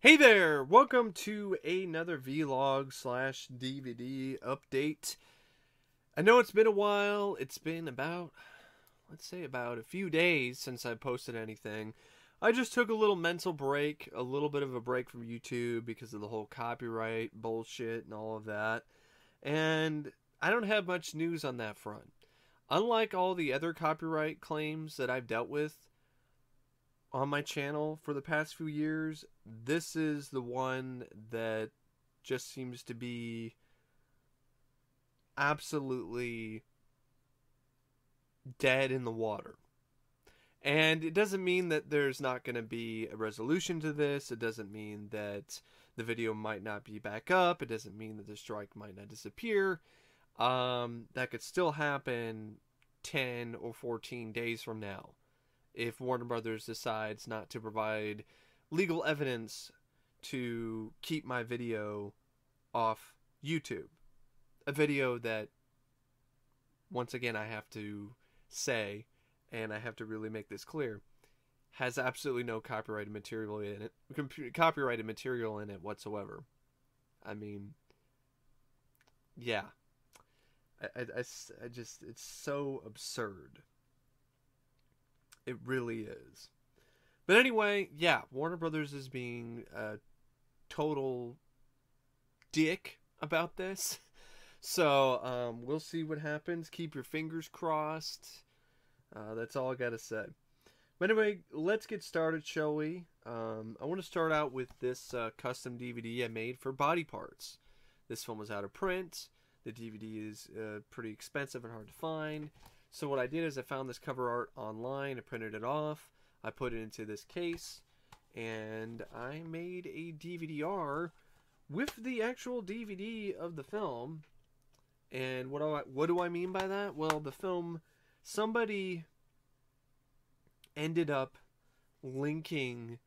Hey there! Welcome to another vlog slash DVD update. I know it's been a while. It's been about, let's say about a few days since I posted anything. I just took a little mental break, a little bit of a break from YouTube because of the whole copyright bullshit and all of that. And I don't have much news on that front. Unlike all the other copyright claims that I've dealt with on my channel for the past few years, this is the one that just seems to be absolutely dead in the water. And it doesn't mean that there's not going to be a resolution to this. It doesn't mean that the video might not be back up. It doesn't mean that the strike might not disappear. That could still happen 10 or 14 days from now if Warner Brothers decides not to provide legal evidence to keep my video off YouTube. A video that, once again, I have to say, and I have to really make this clear, has absolutely no copyrighted material in it whatsoever. I mean, yeah. I just, it's so absurd. It really is. But anyway, yeah, Warner Brothers is being a total dick about this. So, we'll see what happens. Keep your fingers crossed. That's all I gotta say. But anyway, let's get started, shall we? I want to start out with this custom DVD I made for Body Parts. This film was out of print. The DVD is pretty expensive and hard to find. So what I did is I found this cover art online, I printed it off, I put it into this case, and I made a DVD-R with the actual DVD of the film. And what do I mean by that? Well, the film, somebody ended up linking,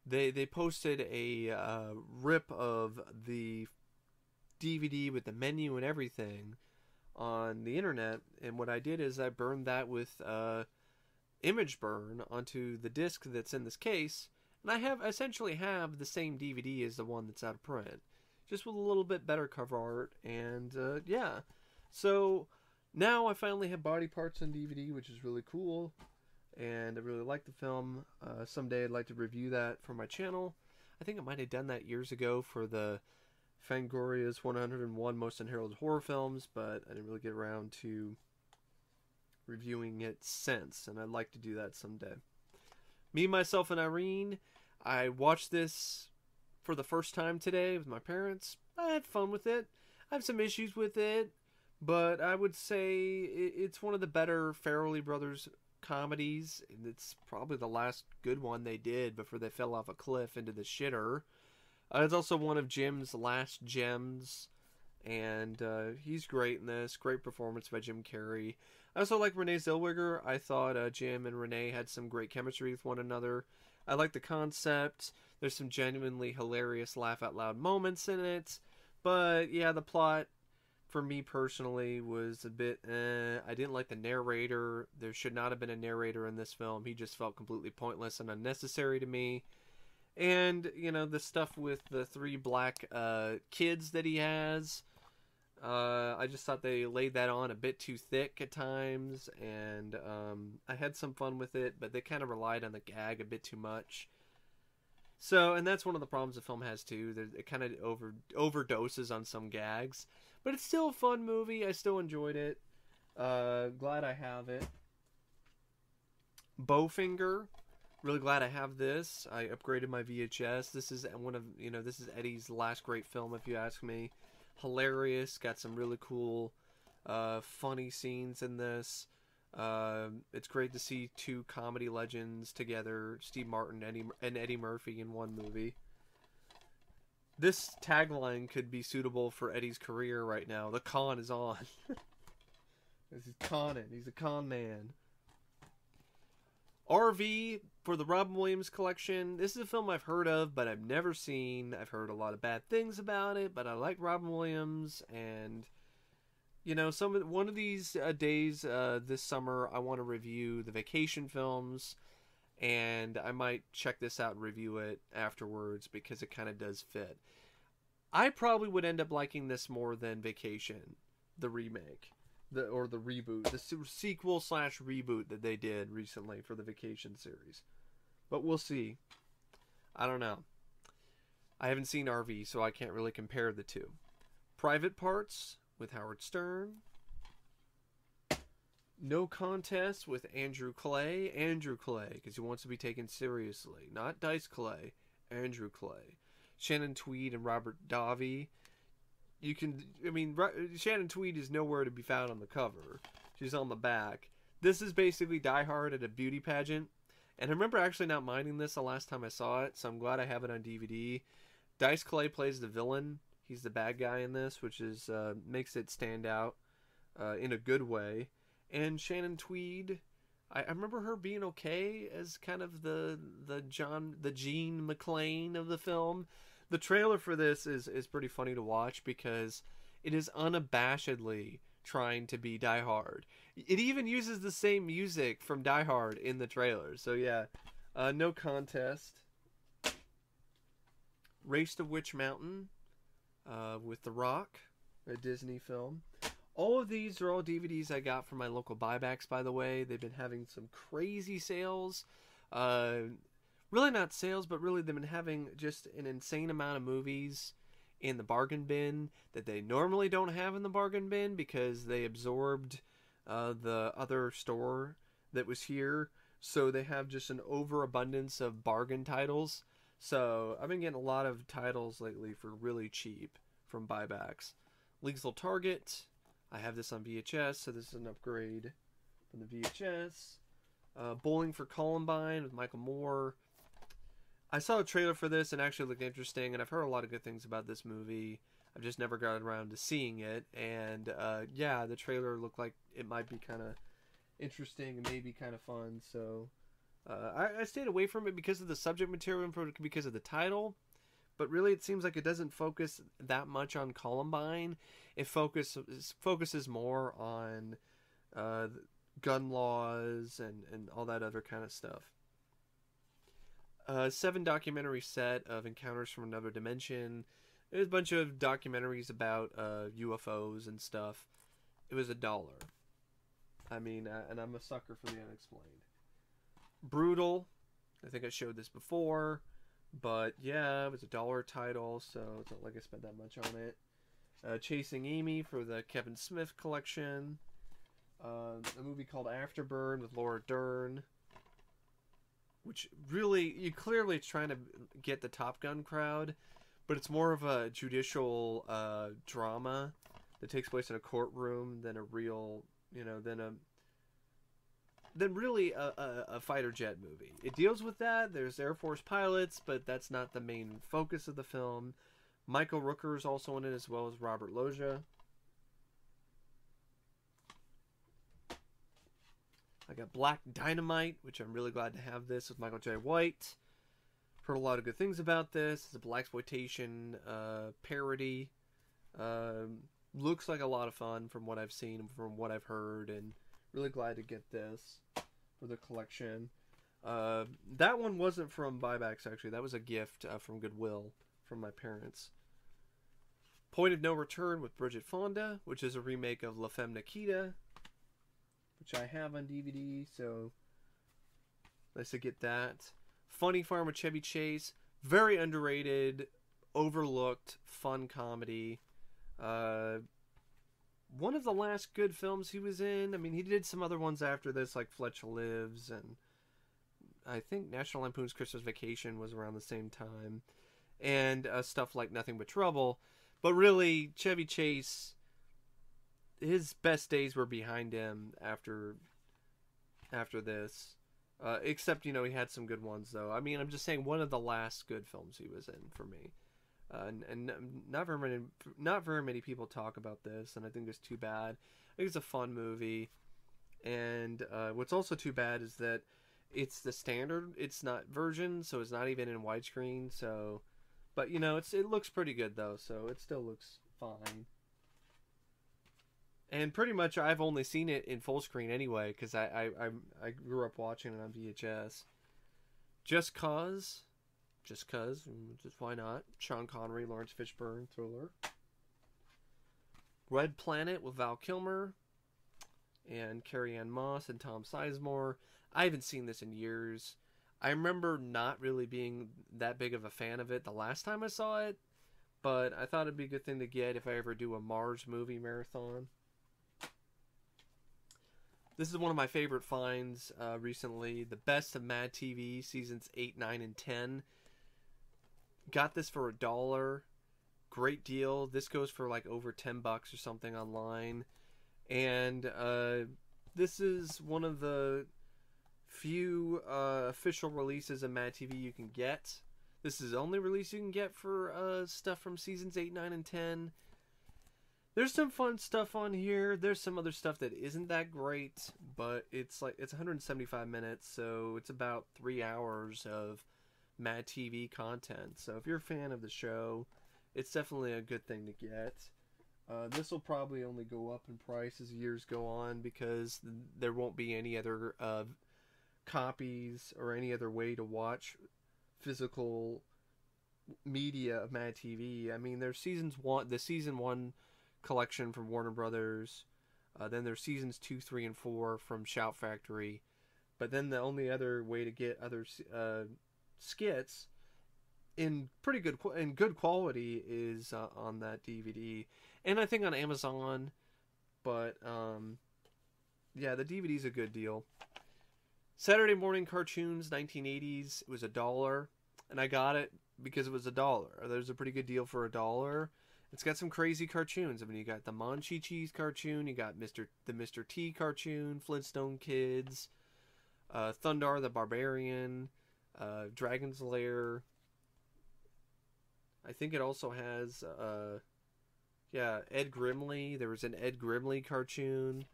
they posted a rip of the DVD with the menu and everything on the internet, and what I did is I burned that with image burn onto the disc that's in this case, and I essentially have the same DVD as the one that's out of print, just with a little bit better cover art. And yeah, so now I finally have Body Parts on DVD, which is really cool, and I really like the film. Someday I'd like to review that for my channel. I think I might have done that years ago for the Fangoria's 101 Most Unheralded Horror Films, but I didn't really get around to reviewing it since, and I'd like to do that someday. Me, Myself, and Irene, I watched this for the first time today with my parents. I had fun with it. I have some issues with it, but I would say it's one of the better Farrelly Brothers comedies. It's probably the last good one they did before they fell off a cliff into the shitter. It's also one of Jim's last gems, and he's great in this. Great performance by Jim Carrey. I also like Renee Zellweger. I thought Jim and Renee had some great chemistry with one another. I like the concept. There's some genuinely hilarious laugh-out-loud moments in it. But, yeah, the plot, for me personally, was a bit I didn't like the narrator. There should not have been a narrator in this film. He just felt completely pointless and unnecessary to me. And, you know, the stuff with the 3 black kids that he has, I just thought they laid that on a bit too thick at times, and I had some fun with it, but they kind of relied on the gag a bit too much. So, and that's one of the problems the film has too. It kind of overdoses on some gags, but it's still a fun movie. I still enjoyed it. Glad I have it. Bowfinger. Really glad I have this. I upgraded my VHS. This is one of, this is Eddie's last great film, if you ask me. Hilarious. Got some really cool, funny scenes in this. It's great to see 2 comedy legends together, Steve Martin and Eddie Murphy in one movie. This tagline could be suitable for Eddie's career right now. The con is on. He's conning. He's a con man. RV for the Robin Williams collection. This is a film I've heard of, but I've never seen. I've heard a lot of bad things about it, but I like Robin Williams, and one of these days this summer I want to review the vacation films, and I might check this out and review it afterwards because it kind of does fit. I probably would end up liking this more than Vacation, the remake, or the reboot, the sequel slash reboot that they did recently for the Vacation series. But we'll see. I don't know. I haven't seen RV, so I can't really compare the two. Private Parts with Howard Stern. No Contest with Andrew Clay. Andrew Clay, because he wants to be taken seriously. Not Dice Clay. Andrew Clay. Shannon Tweed and Robert Davi. Shannon Tweed is nowhere to be found on the cover. She's on the back. This is basically Die Hard at a beauty pageant. And I remember actually not minding this the last time I saw it, so I'm glad I have it on DVD. Dice Clay plays the villain. He's the bad guy in this, which is makes it stand out in a good way. And Shannon Tweed, I remember her being okay as kind of the Gene McClane of the film. The trailer for this is pretty funny to watch because it is unabashedly trying to be Die Hard. It even uses the same music from Die Hard in the trailer. So yeah, No Contest. Race to Witch Mountain with The Rock, a Disney film. All of these are all DVDs I got from my local buybacks, by the way. They've been having some crazy sales. Really not sales, but really they've been having just an insane amount of movies in the bargain bin that they normally don't have in the bargain bin because they absorbed the other store that was here. So they have just an overabundance of bargain titles. So I've been getting a lot of titles lately for really cheap from buybacks. Lethal Target. I have this on VHS, so this is an upgrade from the VHS. Bowling for Columbine with Michael Moore. I saw a trailer for this and actually looked interesting, and I've heard a lot of good things about this movie. I've just never got around to seeing it, and yeah, the trailer looked like it might be kind of interesting and maybe kind of fun, so I stayed away from it because of the subject material and because of the title. But really, it seems like it doesn't focus that much on Columbine. It focuses more on gun laws and all that other kind of stuff. 7 documentary set of Encounters from Another Dimension. There's a bunch of documentaries about UFOs and stuff. It was $1. I mean, and I'm a sucker for the unexplained. Brutal. I think I showed this before. But yeah, it was $1 title, so it's not like I spent that much on it. Chasing Amy for the Kevin Smith collection. A movie called Afterburn with Laura Dern. Which really, clearly it's trying to get the Top Gun crowd. But it's more of a judicial drama that takes place in a courtroom than a real, than really a fighter jet movie. It deals with that. There's Air Force pilots, but that's not the main focus of the film. Michael Rooker is also in it, as well as Robert Loggia. I got Black Dynamite, which I'm really glad to have this with Michael J. White. Heard a lot of good things about this. It's a blaxploitation parody. Looks like a lot of fun from what I've seen and from what I've heard, and really glad to get this for the collection. That one wasn't from buybacks, actually. That was a gift from Goodwill from my parents. Point of No Return with Bridget Fonda, which is a remake of La Femme Nikita, which I have on DVD, so nice to get that. Funny Farm with Chevy Chase. Very underrated, overlooked, fun comedy. One of the last good films he was in. I mean, he did some other ones after this, like Fletcher Lives, and I think National Lampoon's Christmas Vacation was around the same time, and stuff like Nothing But Trouble. But really, Chevy Chase, his best days were behind him after this. Except, he had some good ones, though. I mean, I'm just saying, one of the last good films he was in for me. And not very many people talk about this, and I think it's too bad. I think it's a fun movie, and what's also too bad is that it's the standard, it's not version, so it's not even in widescreen. So, but it looks pretty good though, so it still looks fine. And pretty much I've only seen it in full screen anyway, because I grew up watching it on VHS. Just Cause. Just Cause. Just why not? Sean Connery, Lawrence Fishburne thriller. Red Planet with Val Kilmer and Carrie Ann Moss and Tom Sizemore. I haven't seen this in years. I remember not really being that big of a fan of it the last time I saw it, but I thought it'd be a good thing to get if I ever do a Mars movie marathon. This is one of my favorite finds recently. The Best of Mad TV, seasons 8, 9, and 10. Got this for $1. Great deal. This goes for like over $10 or something online. And this is one of the few official releases of Mad TV you can get. This is the only release you can get for stuff from seasons 8, 9, and 10. There's some fun stuff on here. There's some other stuff that isn't that great, but it's 175 minutes, so it's about 3 hours of Mad TV content. So if you're a fan of the show, it's definitely a good thing to get. This will probably only go up in price as years go on because there won't be any other copies or any other way to watch physical media of Mad TV. I mean, there's the season 1 collection from Warner Brothers. Then there's seasons 2, 3, and 4 from Shout Factory. But then the only other way to get other skits in good quality is on that DVD, and I think on Amazon. But yeah, the DVD's a good deal. Saturday Morning Cartoons 1980s. It was $1, and I got it because it was $1. There's a pretty good deal for $1. It's got some crazy cartoons. I mean, you got the Mon-Chi-Chi's cartoon, you got the Mr. T cartoon, Flintstone Kids, Thundar the Barbarian, Dragon's Lair. I think it also has, Ed Grimley. There was an Ed Grimley cartoon.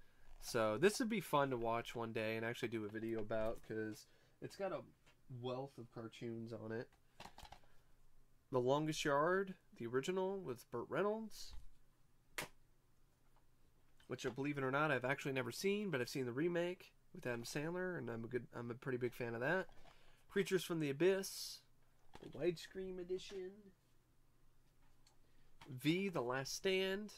So this would be fun to watch one day and actually do a video about because it's got a wealth of cartoons on it. The Longest Yard, the original with Burt Reynolds, which, believe it or not, I've actually never seen, but I've seen the remake with Adam Sandler, and I'm a pretty big fan of that. Creatures from the Abyss, the widescreen edition. V, The Last Stand.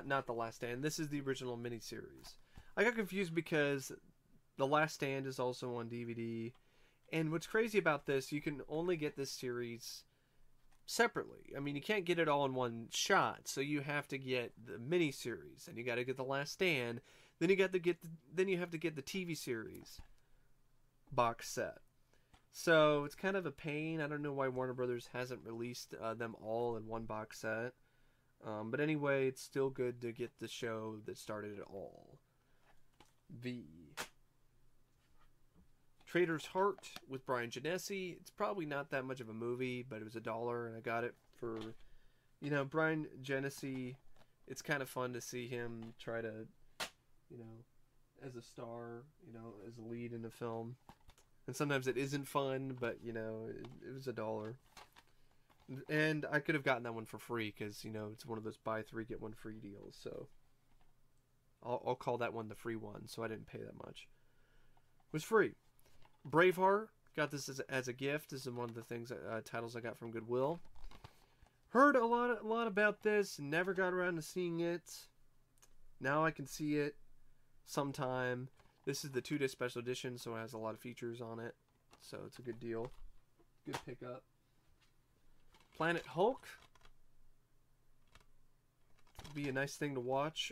Not The Last Stand. This is the original miniseries. I got confused because The Last Stand is also on DVD. And what's crazy about this, you can only get this series separately. I mean, you can't get it all in one shot. So you have to get the miniseries, and you got to get The Last Stand. Then you have to get the TV series box set. So it's kind of a pain. I don't know why Warner Brothers hasn't released them all in one box set. But anyway, it's still good to get the show that started it all. V. Trader's Heart with Brian Genesee. It's probably not that much of a movie, but it was $1, and I got it for, Brian Genesee. It's kind of fun to see him try to, as a star, as a lead in a film. And sometimes it isn't fun, but, it was $1. And I could have gotten that one for free because, it's one of those buy 3, get 1 free deals. So I'll call that one the free one, so I didn't pay that much. It was free. Braveheart, got this as a gift. This is one of the titles I got from Goodwill. Heard a lot about this, never got around to seeing it. Now I can see it sometime. This is the 2-disc special edition, so it has a lot of features on it. So it's a good deal. Good pickup. Planet Hulk. It'd be a nice thing to watch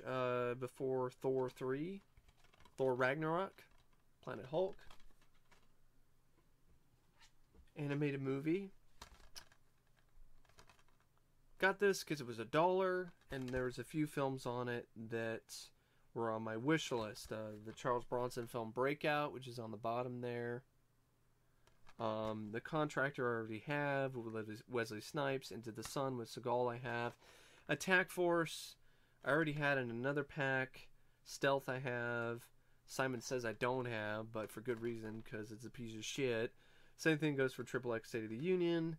before Thor 3. Thor Ragnarok. Planet Hulk. Animated movie. Got this because it was $1, and there was a few films on it that were on my wish list. The Charles Bronson film Breakout, which is on the bottom there. The Contractor I already have with Wesley Snipes. Into the Sun with Seagal I have. Attack Force I already had in another pack. Stealth I have. Simon Says I don't have, but for good reason because it's a piece of shit. Same thing goes for XXX State of the Union.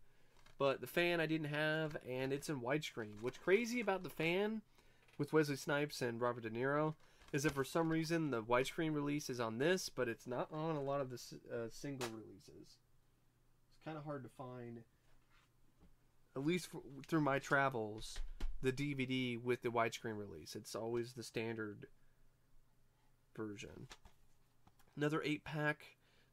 But The Fan I didn't have, and it's in widescreen. What's crazy about The Fan with Wesley Snipes and Robert De Niro, is that for some reason the widescreen release is on this, but it's not on a lot of the single releases. It's kind of hard to find, at least through my travels, the DVD with the widescreen release. It's always the standard version. Another 8-pack.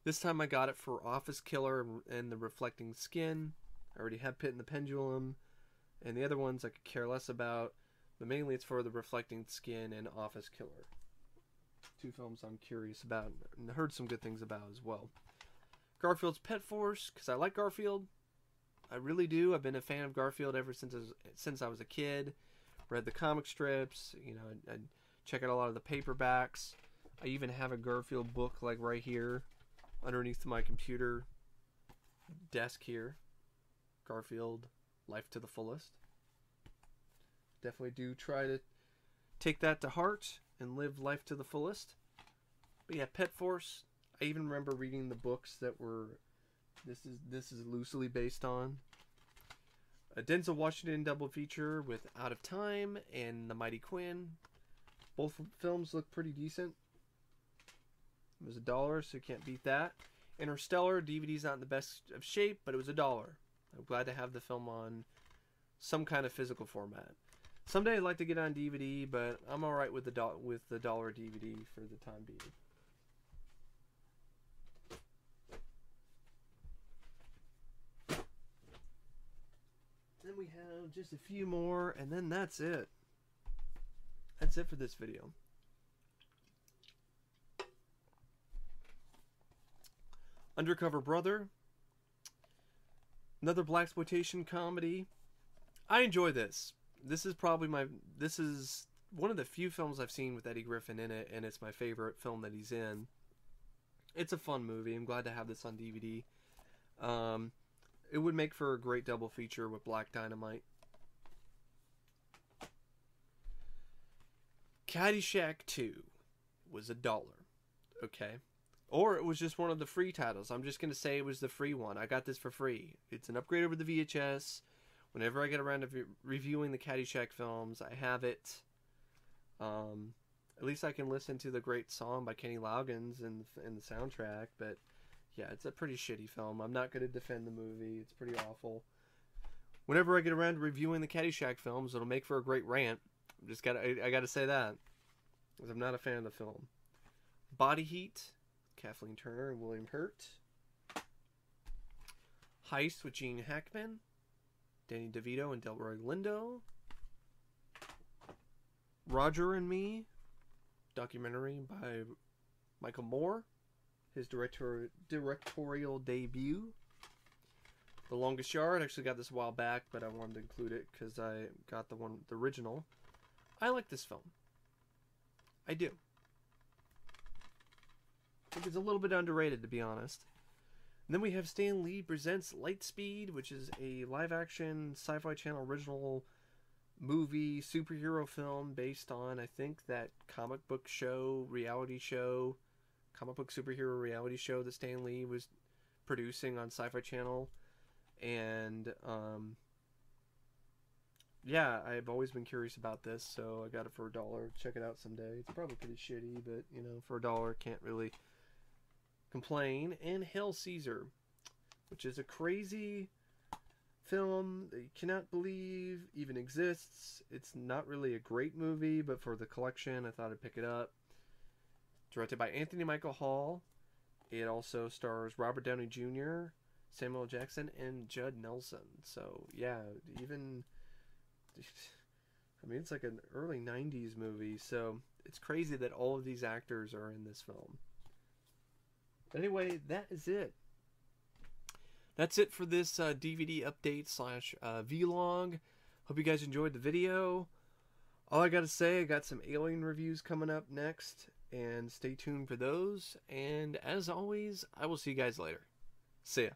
This time I got it for Office Killer and the Reflecting Skin. I already have Pit and the Pendulum. And the other ones I could care less about. But mainly it's for the Reflecting Skin and Office Killer. 2 films I'm curious about and heard some good things about as well. Garfield's Pet Force, because I like Garfield. I really do. I've been a fan of Garfield ever since I was a kid. Read the comic strips. You know, I'd check out a lot of the paperbacks. I even have a Garfield book like right here underneath my computer desk here. Garfield, Life to the Fullest. Definitely do try to take that to heart and live life to the fullest. But yeah, Pet Force. I even remember reading the books that were this is loosely based on. A Denzel Washington double feature with Out of Time and The Mighty Quinn. Both films look pretty decent. It was $1, so you can't beat that. Interstellar, DVD's not in the best of shape, but it was $1. I'm glad to have the film on some kind of physical format. Someday I'd like to get on DVD, but I'm alright with the $1 DVD for the time being. Then we have just a few more, and then that's it. That's it for this video. Undercover Brother. Another blaxploitation comedy. I enjoy this. This is one of the few films I've seen with Eddie Griffin in it, and it's my favorite film that he's in. It's a fun movie. I'm glad to have this on DVD. It would make for a great double feature with Black Dynamite. Caddyshack 2 was $1. Okay. Or it was just one of the free titles. I'm just going to say it was the free one. I got this for free. It's an upgrade over the VHS. Whenever I get around to reviewing the Caddyshack films, I have it. At least I can listen to the great song by Kenny Loggins in the soundtrack. But yeah, it's a pretty shitty film. I'm not going to defend the movie. It's pretty awful. Whenever I get around to reviewing the Caddyshack films, it'll make for a great rant. I got to say that, because I'm not a fan of the film. Body Heat, Kathleen Turner and William Hurt. Heist with Gene Hackman, Danny DeVito and Delroy Lindo. Roger and Me, documentary by Michael Moore, his directorial debut. The Longest Yard, I actually got this a while back, but I wanted to include it because I got the original. I like this film. I do. I think it's a little bit underrated, to be honest. And then we have Stan Lee Presents Lightspeed, which is a live-action Sci-Fi Channel original movie, superhero film based on, I think, that comic book superhero reality show that Stan Lee was producing on Sci-Fi Channel. And, yeah, I've always been curious about this, so I got it for $1. Check it out someday. It's probably pretty shitty, but, you know, for $1, can't really complain. And Hail Caesar, which is a crazy film that you cannot believe even exists. It's not really a great movie, but for the collection, I thought I'd pick it up. Directed by Anthony Michael Hall. It also stars Robert Downey Jr., Samuel Jackson, and Judd Nelson. So, yeah, even... I mean, it's like an early 90s movie, so it's crazy that all of these actors are in this film. But anyway, that is it. That's it for this DVD update / vlog. Hope you guys enjoyed the video. All I gotta say, I got some Alien reviews coming up next, and stay tuned for those. And as always, I will see you guys later. See ya.